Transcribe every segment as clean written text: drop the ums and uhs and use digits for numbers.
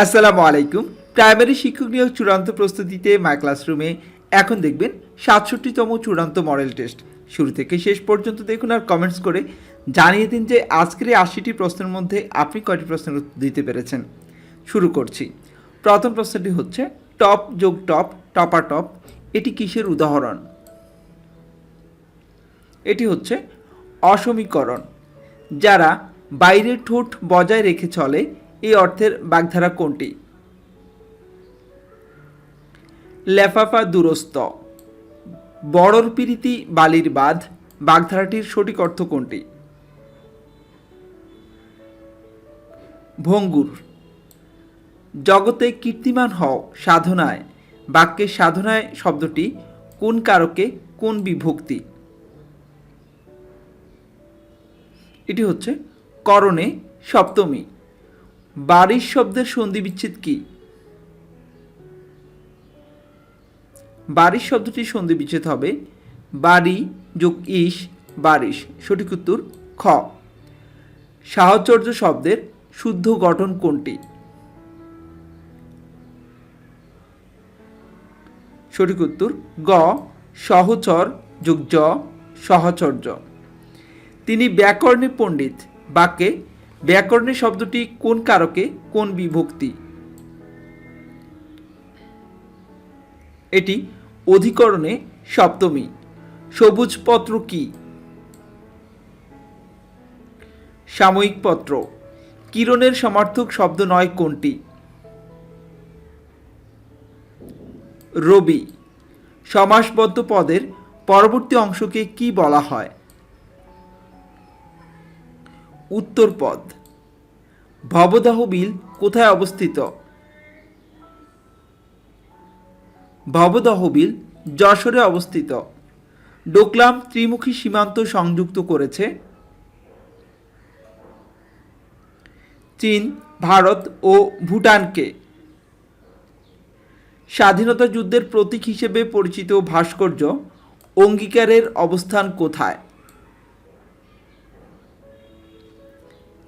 আসসালামু আলাইকুম। প্রাইমারি শিক্ষক নিয়োগ চূড়ান্ত প্রস্তুতিতে মাই ক্লাসরুমে এখন দেখবেন 67তম চূড়ান্ত মডেল টেস্ট। শুরু থেকে শেষ পর্যন্ত দেখুন আর কমেন্টস করে জানিয়ে দিন যে আজকের এই 80টি প্রশ্নের মধ্যে আপনি কয়টি প্রশ্নের উত্তর দিতে পেরেছেন। শুরু করছি। প্রথম প্রশ্নটি হচ্ছে টপ যোগ টপ টপার টপ এটি কিসের উদাহরণ? এটি হচ্ছে অসমীকরণ। যারা বাইরের ঠোঁট বজায় রেখে চলে এই অর্থের বাগধারা কোনটি? লেফাফা দুরস্ত। বড়র পিরিতি বালির বাঁধ বাগধারাটির সঠিক অর্থ কোনটি? ভঙ্গুর। জগতে কীর্তিমান হও সাধনায় বাক্যের সাধনায় শব্দটি কোন কারকে কোন বিভক্তি? এটি হচ্ছে করণে সপ্তমী। বারিশ শব্দের সন্ধি বিচ্ছেদ কি? বারিশ শব্দটির সন্ধি বিচ্ছেদ হবে বাড়ি যোগ ইস বারিশ। সঠিক উত্তর খ। সাহচর্য শব্দের শুদ্ধ গঠন কোনটি? সঠিক উত্তর গ সহচর যোগ জ সহচর্য। তিনি ব্যাকরণে পণ্ডিত বাক্যে ব্যাকরণের শব্দটি কোন কারকে কোন বিভক্তি? এটি অধিকরণে সপ্তমী। সবুজ পত্র কি? সাময়িক পত্র। কিরণের সমার্থক শব্দ নয় কোনটি? রবি। সমাসবদ্ধ পদের পরবর্তী অংশকে কি বলা হয়? উত্তরপদ। ভবদাহ বিল কোথায় অবস্থিত? ভবদাহ বিল যশোরে অবস্থিত। ডোকলাম ত্রিমুখী সীমান্ত সংযুক্ত করেছে চীন, ভারত ও ভুটানকে। স্বাধীনতা যুদ্ধের প্রতীক হিসেবে পরিচিত ভাস্কর্য অঙ্গীকারের অবস্থান কোথায়?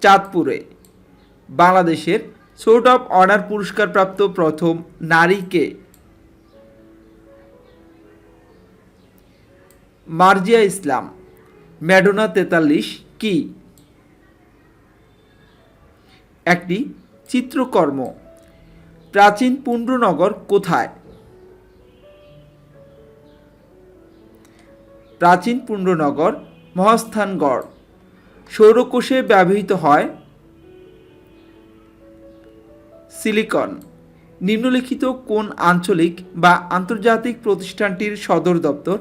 চাঁদপুরে। বাংলাদেশের সোর্ট অফ অনার পুরস্কারপ্রাপ্ত প্রথম নারী কে? মার্জিয়া ইসলাম। ম্যাডোনা 43 কি? একটি চিত্রকর্ম। প্রাচীন পুণ্ড্রনগর কোথায়? প্রাচীন পুণ্ড্রনগর মহাস্থানগড়। সৌরকোষে ব্যবহৃত হয় সিলিকন। নিম্নলিখিত কোন আঞ্চলিক বা আন্তর্জাতিক প্রতিষ্ঠানটির সদর দপ্তর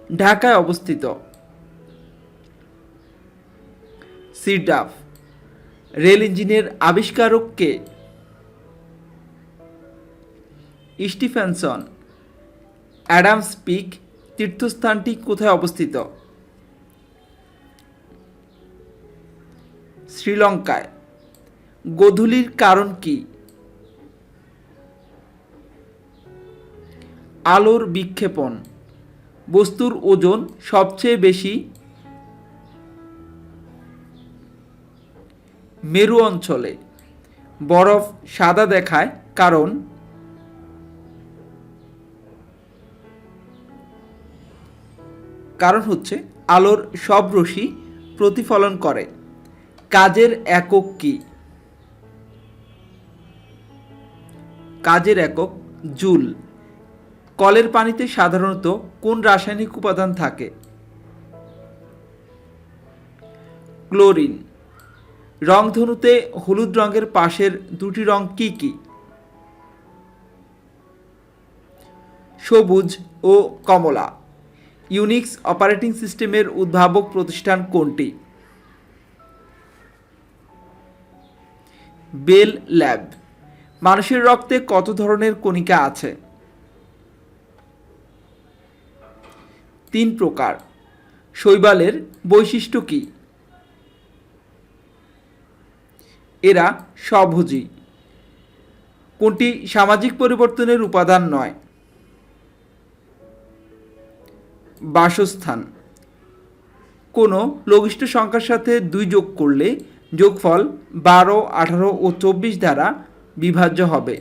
ঢাকায় অবস্থিত? সিডাফ। রেল ইঞ্জিনের আবিষ্কারক কে? স্টিফেনসন। অ্যাডামস পিক তীর্থস্থানটি কোথায় অবস্থিত? শ্রীলঙ্কায়। গোধূলির কারণ কি? আলোর বিক্ষেপণ। বস্তুর ওজন সবচেয়ে বেশি মেরু অঞ্চলে। বরফ সাদা দেখায় কারণ হচ্ছে আলোর সব রশ্মি প্রতিফলন করে। কাজের একক কি? কাজের একক জুল। কলের পানিতে সাধারণত কোন রাসায়নিক উপাদান থাকে? ক্লোরিন। রংধনুতে হলুদ রঙের পাশের দুটি রং কি কি? সবুজ ও কমলা। ইউনিক্স অপারেটিং সিস্টেমের উদ্ভাবক প্রতিষ্ঠান কোনটি? Bell Lab. মানুষের রক্তে কত ধরনের কণিকা আছে? 3 প্রকার। শৈবালের বৈশিষ্ট্য কি? এরা স্বভোজী। কোনটি সামাজিক পরিবর্তনের উপাদান নয়? বাসস্থান। কোনো লঘিষ্ঠ সংখ্যার সাথে 2 যোগ করলে যোগফল 12, 18 ও 24 দ্বারা বিভাজ্য হবে?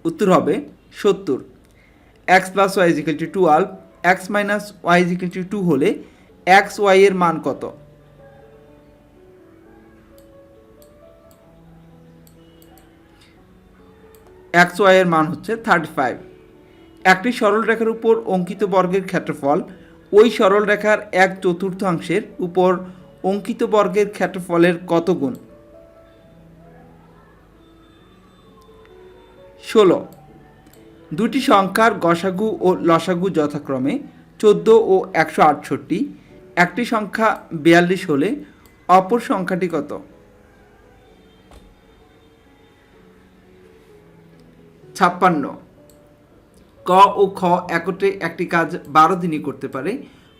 উত্তর হবে 70। X plus Y is equal to 12, X minus Y is equal to 2 হলে এক্স ওয়াই এর মান কত? এক্স ওয়াই এর মান হচ্ছে 35। একটি সরল রেখার উপর অঙ্কিত বর্গের ক্ষেত্রফল ওই সরল রেখার 1/4 উপর অঙ্কিত বর্গের ক্ষেত্রফলের কত গুণ? 16। দুটি সংখ্যার গসাগু ও লসাগু যথাক্রমে 14 ও 168। একটি সংখ্যা 42 হলে অপর সংখ্যাটি কত? 56। ক ও খ একত্রে একটি কাজ 12 দিনে করতে পারে।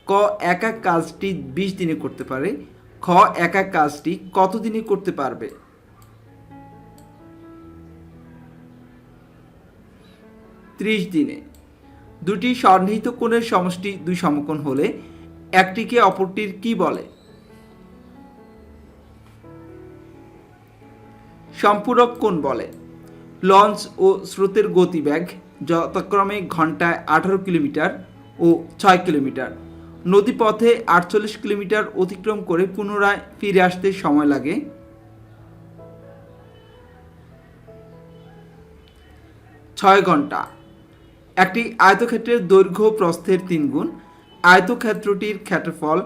ক এক কাজটি 20 দিনে করতে পারে। খ এক কাজটি কত দিনে করতে পারবে? 30 দিনে। দুটি সন্নিহিত কোণের সমষ্টি 2 সমকোণ হলে একটিকে অপরটির কি বলে? সম্পূরক কোণ বলে। লঞ্চ ও স্রোতের গতিবেগ যথাক্রমে ঘন্টায় 18 কিলোমিটার ও 6 কিলোমিটার। নদীপথে 48 কিলোমিটার অতিক্রম করে পুনরায় ফিরে আসতে সময় লাগে 6 ঘন্টা। একটি আয়তক্ষেত্রের দৈর্ঘ্য প্রস্থের 3 গুণ। আয়তক্ষেত্রটির ক্ষেত্রফল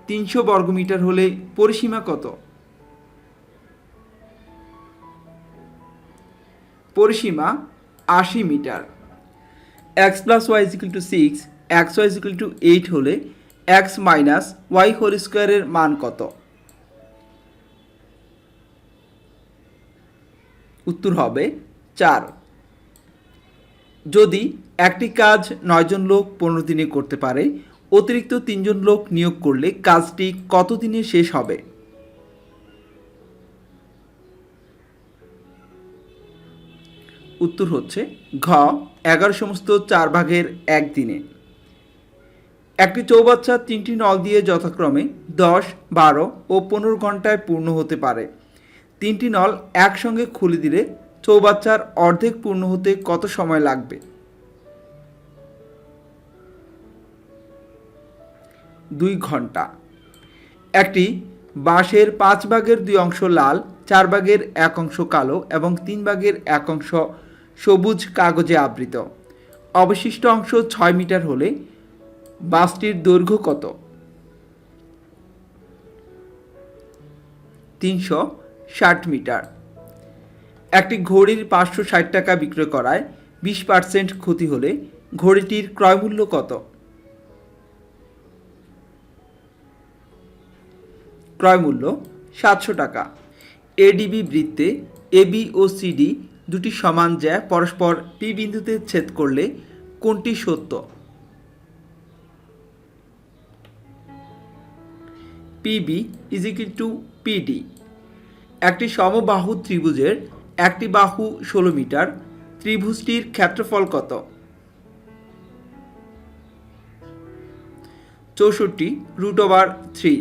300 বর্গমিটার হলে পরিসীমা কত? পরিসীমা 80 metre. X plus Y is equal to 6, X Y is equal to 8 হলে এক্স মাইনাস ওয়াই হোল স্কোয়ারের মান কত? উত্তর হবে 4। যদি একটি কাজ 9 জন লোক 15 দিনে করতে পারে, অতিরিক্ত 3 জন লোক নিয়োগ করলে কাজটি কত দিনে শেষ হবে? উত্তর হচ্ছে ঘ 11 সমস্ত 4 ভাগের 1 দিনে। একটি চৌবাচ্চা 3টি নল দিয়ে যথাক্রমে 10, 12 ও 15 ঘন্টায় পূর্ণ হতে পারে। 3টি নল একসঙ্গে খুলে দিলে চৌবাচ্চার অর্ধেক পূর্ণ হতে কত সময় লাগবে? 2 ঘন্টা। একটি বাঁশের 5 ভাগের 2 অংশ লাল, 4 ভাগের 1 অংশ কালো এবং 3 ভাগের 1 অংশ সবুজ কাগজে আবৃত। অবশিষ্ট অংশ 6 মিটার হলে বাসটির দৈর্ঘ্য কত? 360 মিটার। একটি ঘড়ির 560 টাকা বিক্রয় করায় 20% ক্ষতি হলে ঘড়িটির ক্রয়মূল্য কত? ক্রয়মূল্য 700 টাকা। এডিবি বৃত্তে এবি ও সিডি দুটি সমান জ্যা পরস্পর পি বিন্দুতে ছেদ করলে কোনটি সত্য? PB is equal two PD. একটি সমবাহু ত্রিভুজের একটি বাহু 16 মিটার। ত্রিভুজটির ক্ষেত্রফল কত? 64√3।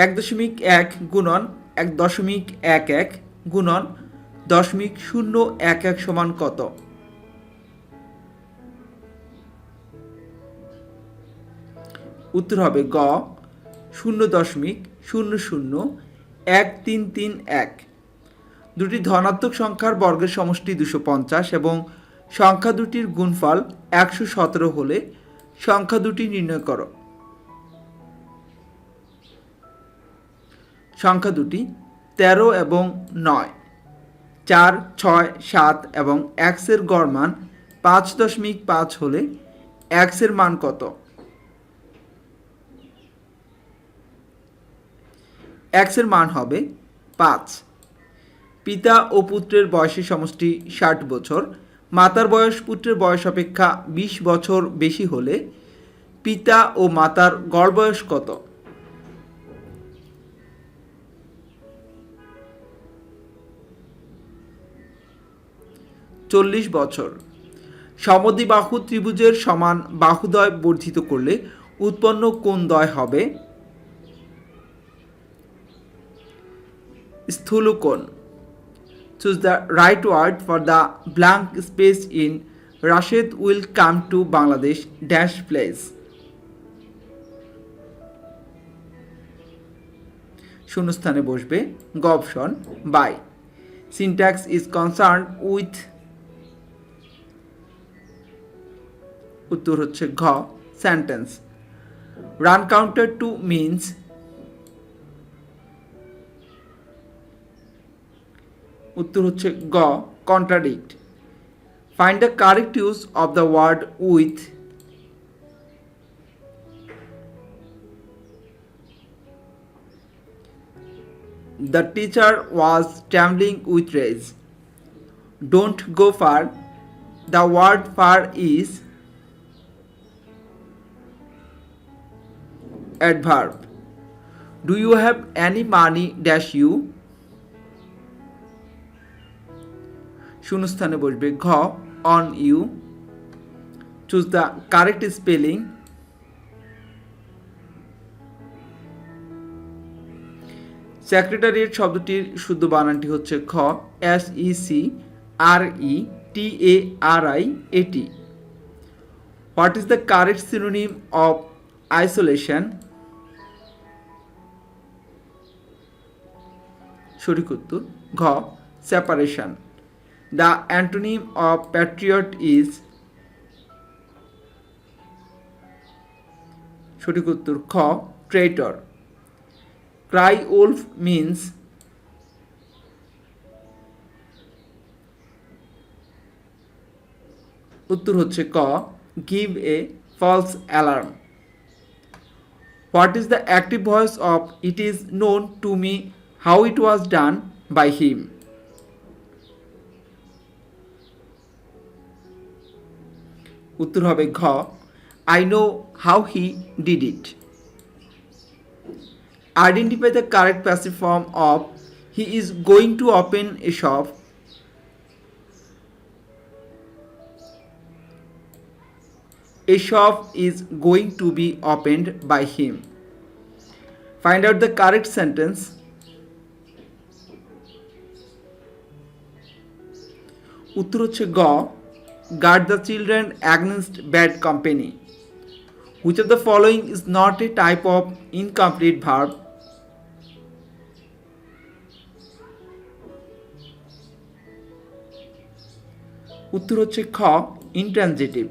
1.1 গুণন 1.11 গুণন 0.011 সমান কত? উত্তর হবে গ 0.001331। দুটি ধনাত্মক সংখ্যার বর্গের সমষ্টি 250 এবং সংখ্যা দুটির গুণফল 117 হলে সংখ্যা দুটি নির্ণয় করো। সংখ্যা দুটি 13 এবং 9। 4, 6, 7 এবং x এর গড় মান 5.5 হলে x এর মান কত? x এর মান হবে 5। পিতা ও পুত্রের বয়সের সমষ্টি 60 বছর। মাতার বয়স পুত্রের বয়স অপেক্ষা 20 বছর বেশি হলে পিতা ও মাতার গড় বয়স কত? 40 বছর। সমদ্বিবাহু ত্রিভুজের সমান বাহুদ্বয় বর্ধিত করলে উৎপন্ন কোণ দ্বয় হবে স্থূলকোণ। Choose the right word for the blank space in Rashid will come to Bangladesh dash place. শূন্যস্থানে বসবে গবশন বাই। Syntax is concerned with, উত্তর হচ্ছে ঘ sentence. Run counter to means, উত্তর হচ্ছে গ contradict. Find the correct use of the word with, the teacher was trembling with rage. Don't go far, the word far is adverb. Do you have any money dash you, শূন্যস্থানে বসবে ঘ on you. Choose the correct spelling. Secretariat শব্দটির শুদ্ধ বানানটি হচ্ছে খ SECRETARIAT. What is the correct synonym of isolation? সঠিক উত্তর ঘ separation. The antonym of patriot is, সঠিক উত্তর খ traitor. Cry wolf means, উত্তর হচ্ছে ক give a false alarm. What is the active voice of it is known to me how it was done by him? উত্তর হবে ঘ I know how he did it. Identify the correct passive form of he is going to open a shop. A shop is going to be opened by him. Find out the correct sentence. উত্তর হচ্ছে গ guard the children against bad company. Which of the following is not a type of incomplete verb? উত্তর হচ্ছে খ intransitive.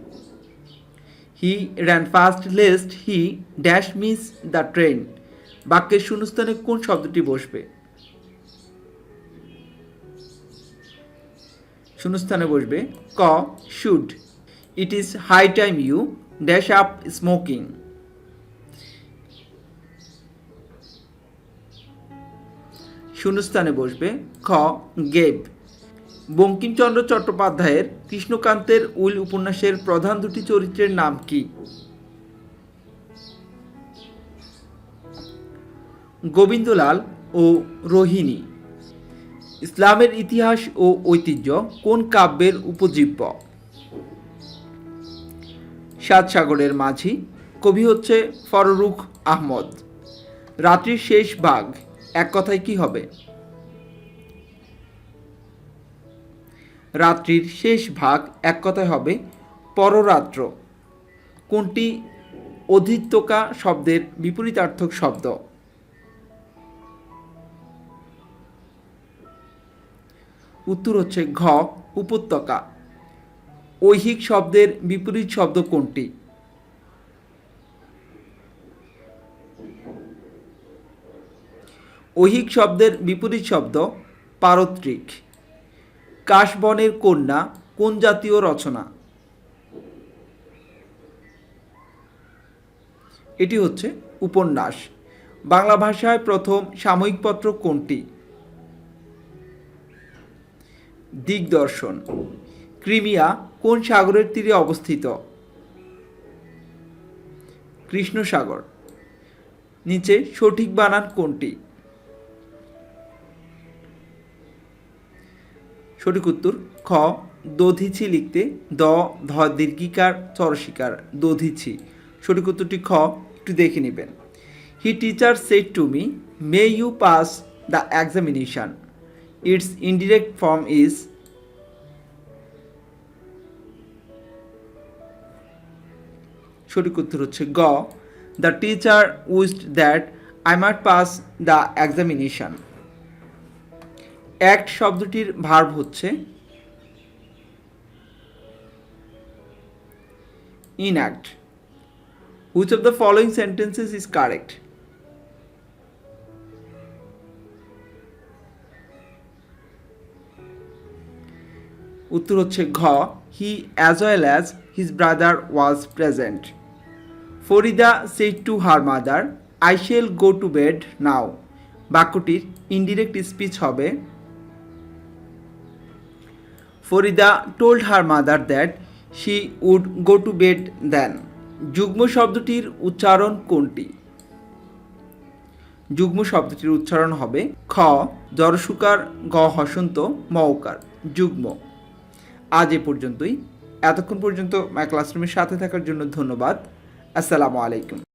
He ran fast lest he dash miss the train. বাক্যের শূন্যস্থানে কোন শব্দটি বসবে? শূন্যস্থানে বসবে ক should. It is high time you dash up smoking. শূন্যস্থানে বসবে খ gave. বঙ্কিমচন্দ্র চট্টোপাধ্যায়ের কৃষ্ণকান্তের উইল উপন্যাসের প্রধান দুটি চরিত্রের নাম কি? গোবিন্দলাল ও রোহিণী। ইসলামের ইতিহাস ও ঐতিহ্য কোন কাব্যের উপজীব্য? সাত সাগরের মাঝি। কবি হচ্ছে ফররুখ আহমদ। রাত্রির শেষ ভাগ এক কথায় কি হবে? রাত্রির শেষ ভাগ এক কথায় হবে পররাত্র। কোনটি অধিত্যকা শব্দের বিপরীতার্থক শব্দ? উত্তর হচ্ছে ঘ উপত্যকা। ঐহিক শব্দের বিপরীত শব্দ কোনটি? ঐহিক শব্দের বিপরীত শব্দ পারত্রিক। কাশবনের কন্যা কোন জাতীয় রচনা? এটি হচ্ছে উপন্যাস। বাংলা ভাষায় প্রথম সাময়িক পত্র কোনটি? দিগদর্শন। ক্রিমিয়া কোন সাগরের তীরে অবস্থিত? কৃষ্ণ সাগর। নিচে সঠিক বানান কোনটি? সঠিক উত্তর খ দধিছি লিখতে দ ধ দীর্ঘিকার চরসিকার দধিছি। সঠিক উত্তরটি খ, একটু দেখে নেবেন। He teacher said to me may you pass the examination. Its indirect form is সঠিক উত্তর হচ্ছে গ, the teacher wished that I might pass the examination. Act শব্দটির ভার্ব হচ্ছে enact. Which of the following sentences is correct? উত্তর হচ্ছে ঘ, he as well as his brother was present. Farida said to her mother, I shall go to bed now. বাক্যটির indirect speech হবে Farida told her mother that she would go to bed then. যুগ্ম শব্দটির উচ্চারণ কোনটি? যুগ্ম শব্দটির উচ্চারণ হবে খ, জরসুকার, গ হসন্ত, মওকার, যুগ্ম। আজ এ পর্যন্তই। এতক্ষণ পর্যন্ত মাই ক্লাসরুমের সাথে থাকার জন্য ধন্যবাদ। আসসালামু আলাইকুম।